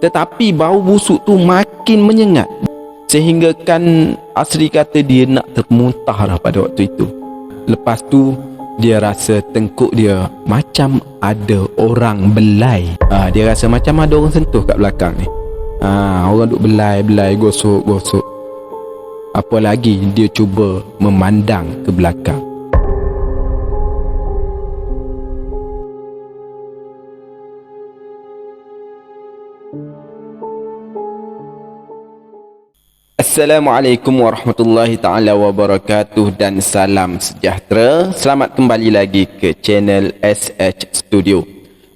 Tetapi bau busuk tu makin menyengat, sehingga kan Asri kata dia nak termuntah dah pada waktu itu. Lepas tu dia rasa tengkuk dia macam ada orang belai. Dia rasa macam ada orang sentuh kat belakang ni. Orang duk belai-belai, gosok-gosok. Apa lagi dia cuba memandang ke belakang. Assalamualaikum warahmatullahi ta'ala wabarakatuh dan salam sejahtera. Selamat kembali lagi ke channel SH Studio.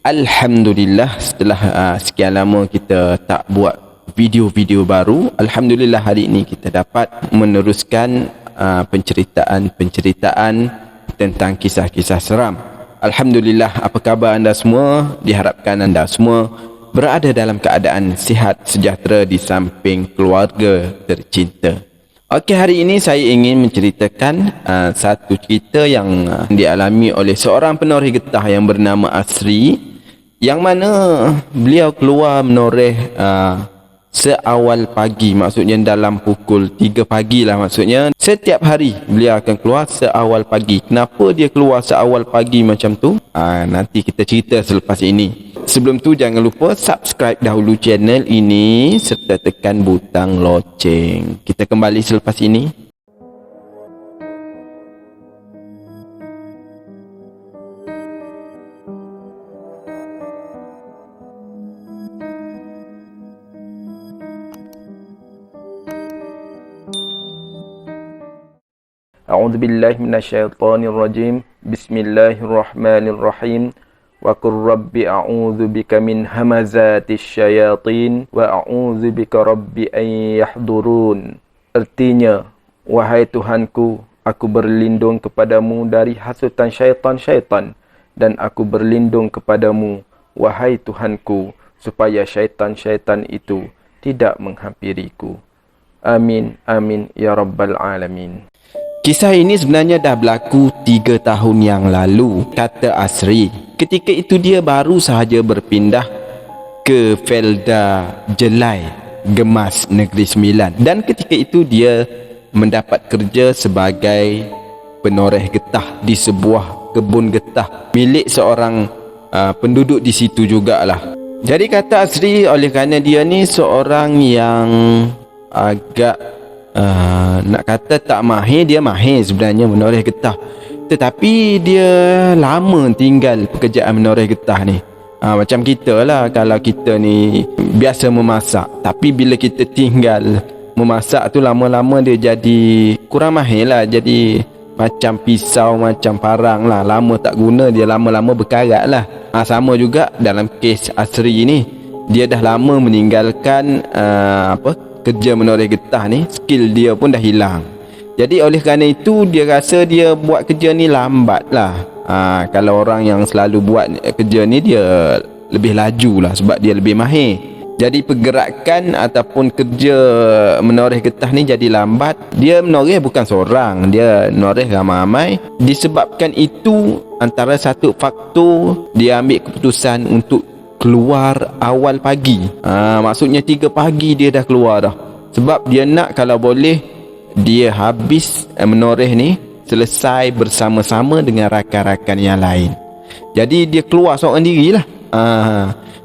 Alhamdulillah, setelah sekian lama kita tak buat video-video baru, Alhamdulillah hari ini kita dapat meneruskan penceritaan tentang kisah-kisah seram. Alhamdulillah, apa khabar anda semua? Diharapkan anda semua berada dalam keadaan sihat sejahtera di samping keluarga tercinta. Okey, hari ini saya ingin menceritakan satu cerita yang dialami oleh seorang penoreh getah yang bernama Asri, yang mana beliau keluar menoreh seawal pagi, maksudnya dalam pukul 3 pagi lah maksudnya. Setiap hari beliau akan keluar seawal pagi. Kenapa dia keluar seawal pagi macam tu? Nanti kita cerita selepas ini. Sebelum tu jangan lupa subscribe dahulu channel ini serta tekan butang loceng. Kita kembali selepas ini. A'udzu billahi minasyaitonir rajim. Bismillahirrahmanirrahim. Wa qur rabbi a'udzu bika min hamazatis syayatin wa a'udzu bika rabbi an yahdurun. Artinya, wahai Tuhanku, aku berlindung kepadamu dari hasutan syaitan-syaitan, dan aku berlindung kepadamu, wahai Tuhanku, supaya syaitan-syaitan itu tidak menghampiriku. Amin, amin, ya rabbal alamin. Kisah ini sebenarnya dah berlaku 3 tahun yang lalu, kata Asri. Ketika itu dia baru sahaja berpindah ke Felda Jelai, Gemas Negeri Sembilan. Dan ketika itu dia mendapat kerja sebagai penoreh getah di sebuah kebun getah milik seorang penduduk di situ jugalah. Jadi kata Asri, oleh kerana dia ni seorang yang agak nak kata tak mahir, dia mahir sebenarnya menoreh getah, tetapi dia lama tinggal pekerjaan menoreh getah ni. Macam kita lah, kalau kita ni biasa memasak, tapi bila kita tinggal memasak tu lama-lama dia jadi kurang mahir lah. Jadi macam pisau, macam parang lah, lama tak guna, dia lama-lama berkarat lah. Sama juga dalam kes Asri ni, dia dah lama meninggalkan kerja menoreh getah ni, skill dia pun dah hilang. Jadi oleh kerana itu dia rasa dia buat kerja ni lambat lah. Kalau orang yang selalu buat kerja ni dia lebih laju lah, sebab dia lebih mahir. Jadi pergerakan ataupun kerja menoreh getah ni jadi lambat. Dia menoreh bukan seorang, dia menoreh ramai-ramai. Disebabkan itu, antara satu faktor, dia ambil keputusan untuk keluar awal pagi. Maksudnya 3 pagi dia dah keluar dah. Sebab dia nak kalau boleh dia habis menoreh ni selesai bersama-sama dengan rakan-rakan yang lain. Jadi dia keluar seorang dirilah.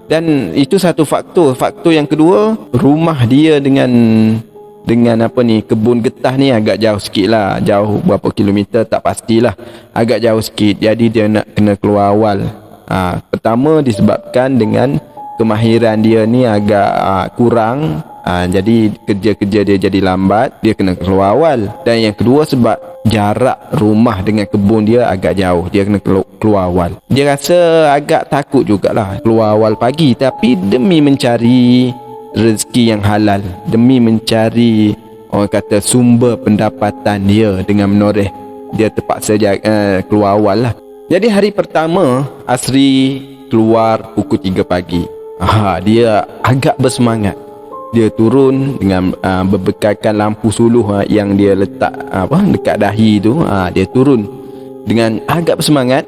Dan itu satu faktor. Faktor yang kedua, rumah dia dengan kebun getah ni agak jauh sikit lah. Jauh berapa kilometer tak pastilah, agak jauh sikit. Jadi dia nak kena keluar awal. Pertama disebabkan dengan kemahiran dia ni agak kurang. Jadi kerja-kerja dia jadi lambat, dia kena keluar awal. Dan yang kedua sebab jarak rumah dengan kebun dia agak jauh, dia kena keluar awal. Dia rasa agak takut jugalah keluar awal pagi, tapi demi mencari rezeki yang halal, demi mencari orang kata sumber pendapatan dia dengan menoreh, dia terpaksa keluar awal lah. Jadi hari pertama Asri keluar pukul 3 pagi. Dia agak bersemangat. Dia turun dengan berbekalkan lampu suluh yang dia letak dekat dahi tu. Dia turun dengan agak bersemangat.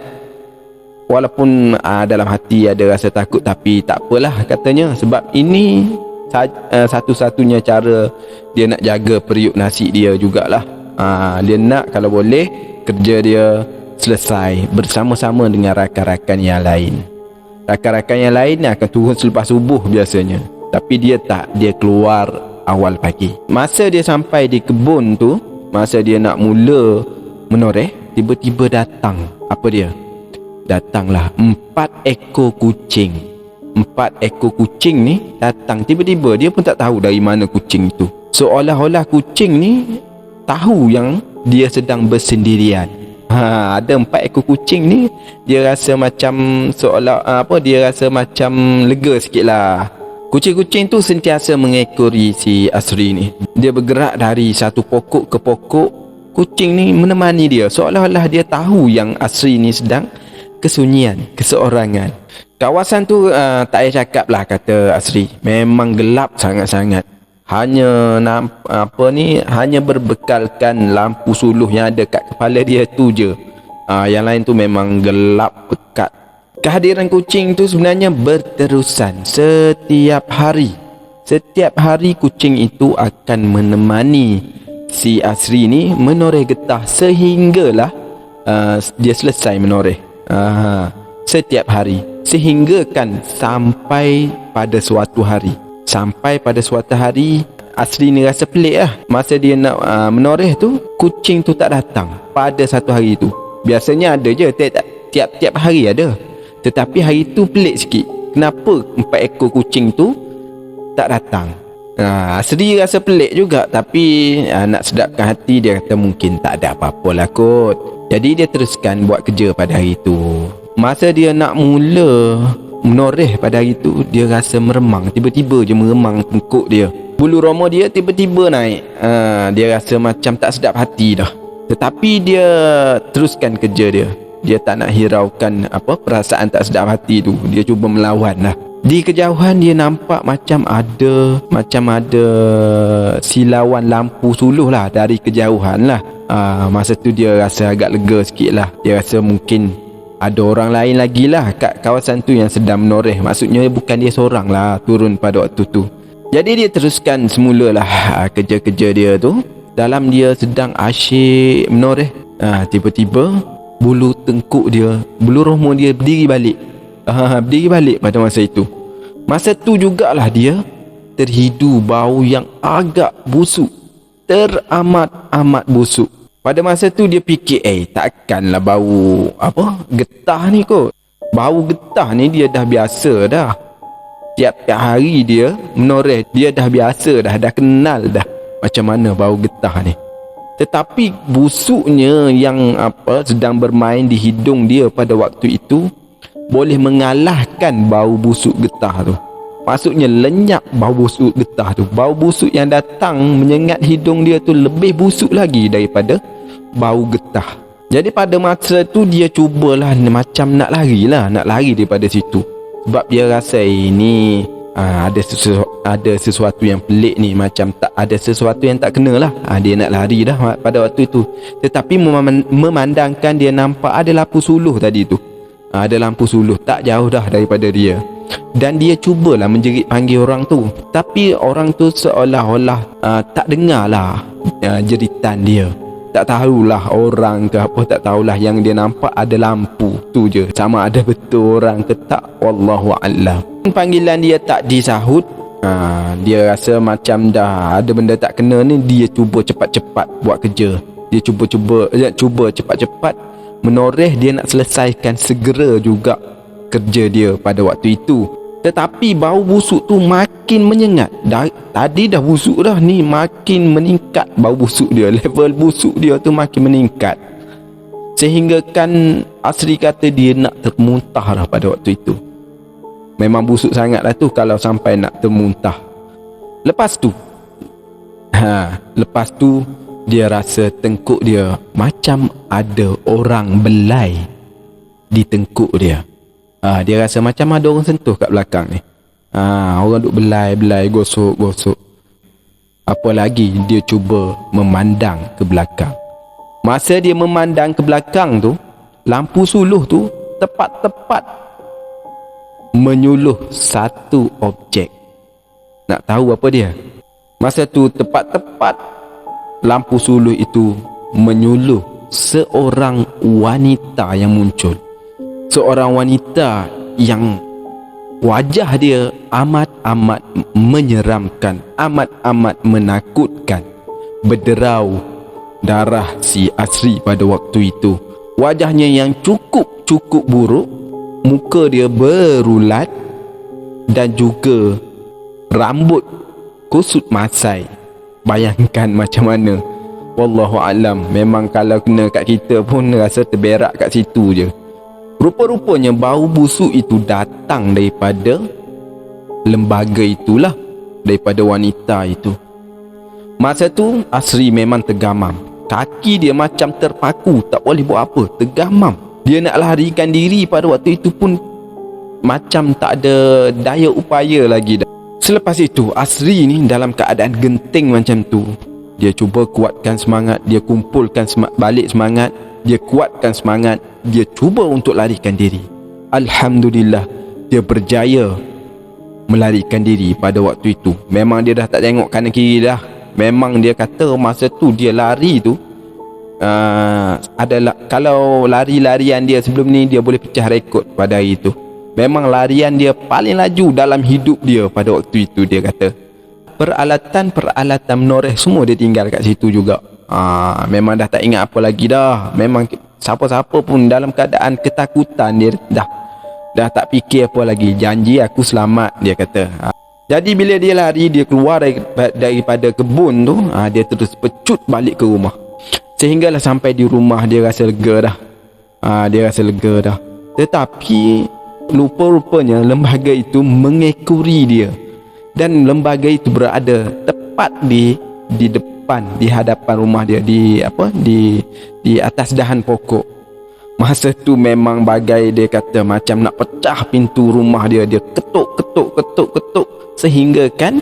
Walaupun dalam hati ada rasa takut, tapi tak apalah katanya, sebab ini satu-satunya cara dia nak jaga periuk nasi dia jugalah. Dia nak kalau boleh kerja dia selesai bersama-sama dengan rakan-rakan yang lain. Rakan-rakan yang lain akan turun selepas subuh biasanya, tapi dia tak, dia keluar awal pagi. Masa dia sampai di kebun tu, masa dia nak mula menoreh, tiba-tiba datang, apa dia? Datanglah 4 ekor kucing. 4 ekor kucing ni datang tiba-tiba, dia pun tak tahu dari mana kucing itu. Seolah-olah kucing ni tahu yang dia sedang bersendirian. Ada 4 ekor kucing ni, dia rasa macam seolah dia rasa macam lega sikit lah. Kucing-kucing tu sentiasa mengekori si Asri ni. Dia bergerak dari satu pokok ke pokok. Kucing ni menemani dia, seolah-olah dia tahu yang Asri ni sedang kesunyian, keseorangan. Kawasan tu tak payah cakap lah, kata Asri, memang gelap sangat-sangat. Hanya hanya berbekalkan lampu suluh yang ada kat kepala dia tu je. Yang lain tu memang gelap pekat. Kehadiran kucing tu sebenarnya berterusan setiap hari. Setiap hari kucing itu akan menemani si Asri ni menoreh getah sehinggalah dia selesai menoreh. Setiap hari, sehingga kan sampai pada suatu hari Asri ni rasa pelik lah. Masa dia nak menoreh tu, kucing tu tak datang pada satu hari tu. Biasanya ada je, tiap-tiap hari ada, tetapi hari tu pelik sikit. Kenapa 4 ekor kucing tu tak datang? Asri rasa pelik juga, tapi nak sedapkan hati, dia kata mungkin tak ada apa-apa lah kot. Jadi dia teruskan buat kerja pada hari tu. Masa dia nak mula menoreh pada hari tu, dia rasa meremang. Tiba-tiba je meremang tengkuk dia. Bulu roma dia tiba-tiba naik. Dia rasa macam tak sedap hati dah. Tetapi dia teruskan kerja dia. Dia tak nak hiraukan perasaan tak sedap hati tu. Dia cuba melawan lah. Di kejauhan dia nampak macam ada silauan lampu suluh lah dari kejauhan lah. Masa tu dia rasa agak lega sikit lah. Dia rasa mungkin ada orang lain lagi lah kat kawasan tu yang sedang menoreh. Maksudnya bukan dia seorang lah turun pada waktu tu. Jadi dia teruskan semula lah kerja-kerja dia tu. Dalam dia sedang asyik menoreh, tiba-tiba bulu tengkuk dia, bulu roma dia berdiri balik. Berdiri balik pada masa itu. Masa tu jugalah dia terhidu bau yang agak busuk, teramat-amat busuk. Pada masa tu dia fikir, takkanlah bau getah ni kot. Bau getah ni dia dah biasa dah. Tiap-tiap hari dia menoreh, dia dah biasa dah kenal dah macam mana bau getah ni. Tetapi busuknya yang sedang bermain di hidung dia pada waktu itu boleh mengalahkan bau busuk getah tu. Maksudnya lenyap bau busuk getah tu. Bau busuk yang datang menyengat hidung dia tu lebih busuk lagi daripada bau getah. Jadi pada masa tu dia cubalah macam nak lari daripada situ. Sebab dia rasa ini ada sesuatu yang pelik ni, macam tak ada sesuatu yang tak kena lah. Dia nak lari dah pada waktu itu. Tetapi memandangkan dia nampak ada lampu suluh tadi tu. Ada lampu suluh tak jauh dah daripada dia. Dan dia cubalah menjerit panggil orang tu, tapi orang tu seolah-olah tak dengar lah jeritan dia. Tak tahulah orang ke apa, tak tahulah. Yang dia nampak ada lampu tu je. Sama ada betul orang ke tak, wallahu a'lam. Panggilan dia tak disahut. Dia rasa macam dah ada benda tak kena ni. Dia cuba cepat-cepat buat kerja. Dia cuba cepat-cepat menoreh. Dia nak selesaikan segera juga kerja dia pada waktu itu. Tetapi bau busuk tu makin menyengat. Tadi dah busuk dah, ni makin meningkat bau busuk dia. Level busuk dia tu makin meningkat. Sehingga kan Asri kata dia nak termuntah dah pada waktu itu. Memang busuk sangat lah tu kalau sampai nak termuntah. Lepas tu dia rasa tengkuk dia macam ada orang belai di tengkuk dia. Dia rasa macam ada orang sentuh kat belakang ni. Orang duk belai, gosok. Apa lagi, dia cuba memandang ke belakang. Masa dia memandang ke belakang tu, lampu suluh tu tepat-tepat menyuluh satu objek. Nak tahu apa dia? Masa tu tepat-tepat lampu suluh itu menyuluh seorang wanita yang muncul. Seorang wanita yang wajah dia amat-amat menyeramkan, amat-amat menakutkan. Berderau darah si Asri pada waktu itu. Wajahnya yang cukup buruk, muka dia berulat dan juga rambut kusut masai. Bayangkan macam mana. Wallahu alam, memang kalau kena kat kita pun rasa terberak kat situ je. Rupa-rupanya bau busuk itu datang daripada lembaga itulah, daripada wanita itu. Masa tu Asri memang tergamam. Kaki dia macam terpaku, tak boleh buat apa, tergamam. Dia nak larikan diri pada waktu itu pun macam tak ada daya upaya lagi dah. Selepas itu Asri ni dalam keadaan genting macam tu. Dia cuba kuatkan semangat, dia kumpulkan balik semangat, dia kuatkan semangat, dia cuba untuk larikan diri. Alhamdulillah, dia berjaya melarikan diri pada waktu itu. Memang dia dah tak tengok kanan kiri dah. Memang dia kata masa tu dia lari tu adalah, kalau lari-larian dia sebelum ni dia boleh pecah rekod pada hari itu. Memang larian dia paling laju dalam hidup dia pada waktu itu, dia kata. Peralatan menoreh semua dia tinggal kat situ juga. Memang dah tak ingat apa lagi dah. Memang siapa-siapa pun dalam keadaan ketakutan, dia dah tak fikir apa lagi. Janji aku selamat, dia kata. Jadi bila dia lari, dia keluar daripada kebun tu, dia terus pecut balik ke rumah. Sehinggalah sampai di rumah dia rasa lega dah. Dia rasa lega dah. Tetapi rupa-rupanya lembaga itu mengekori dia. Dan lembaga itu berada tepat di depan, di hadapan rumah dia, di atas dahan pokok. Masa tu memang bagai dia kata macam nak pecah pintu rumah dia. Dia ketuk sehingga kan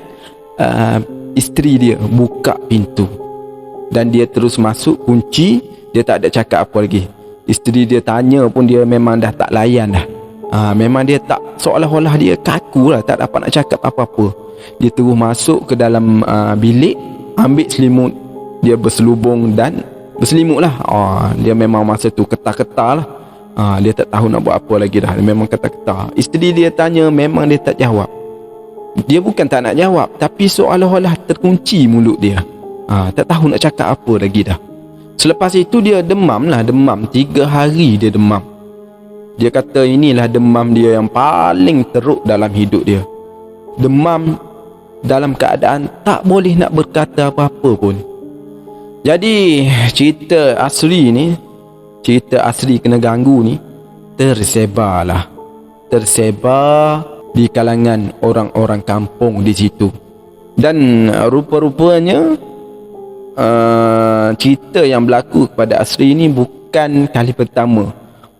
isteri dia buka pintu dan dia terus masuk, kunci. Dia tak ada cakap apa lagi. Isteri dia tanya pun dia memang dah tak layan dah. Memang dia tak, seolah-olah dia kaku lah, tak dapat nak cakap apa-apa. Dia terus masuk ke dalam bilik, ambil selimut, dia berselubung dan berselimut lah. Dia memang masa tu ketar-ketar lah. Dia tak tahu nak buat apa lagi dah. Dia memang ketar-ketar. Isteri dia tanya, memang dia tak jawab. Dia bukan tak nak jawab, tapi seolah-olah terkunci mulut dia. Tak tahu nak cakap apa lagi dah. Selepas itu dia demam 3 hari dia demam. Dia kata inilah demam dia yang paling teruk dalam hidup dia. Demam dalam keadaan tak boleh nak berkata apa-apa pun. Jadi cerita Asri kena ganggu ni tersebar di kalangan orang-orang kampung di situ. Dan rupa-rupanya cerita yang berlaku kepada Asri ni bukan kali pertama.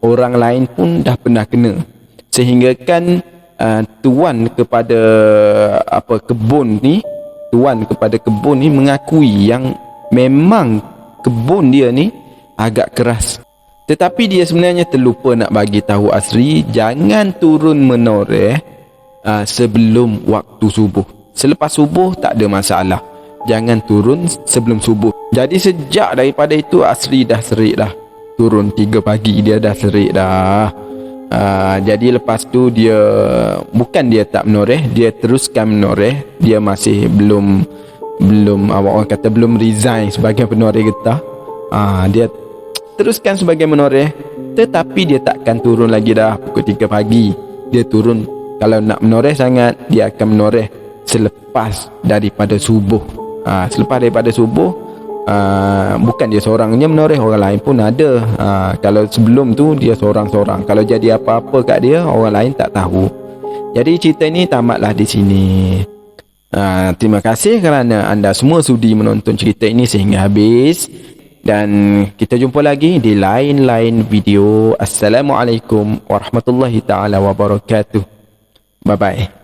Orang lain pun dah pernah kena. Sehingga kan tuan kepada kebun ni mengakui yang memang kebun dia ni agak keras. Tetapi dia sebenarnya terlupa nak bagi tahu Asri jangan turun menoreh sebelum waktu subuh. Selepas subuh tak ada masalah. Jangan turun sebelum subuh. Jadi sejak daripada itu Asri dah serik dah. Turun 3 pagi dia dah serik dah. Jadi lepas tu dia bukan dia tak menoreh, dia teruskan menoreh. Dia masih belum orang kata belum resign sebagai penoreh getah. Dia teruskan sebagai menoreh, tetapi dia takkan turun lagi dah pukul 3 pagi. Dia turun, kalau nak menoreh sangat, dia akan menoreh selepas daripada subuh. Selepas daripada subuh, bukan dia seorangnya menoreh, orang lain pun ada. Kalau sebelum tu dia seorang-seorang. Kalau jadi apa-apa kat dia, orang lain tak tahu. Jadi cerita ni tamatlah di sini. Terima kasih kerana anda semua sudi menonton cerita ini sehingga habis. Dan kita jumpa lagi di lain-lain video. Assalamualaikum warahmatullahi taala wabarakatuh. Bye bye.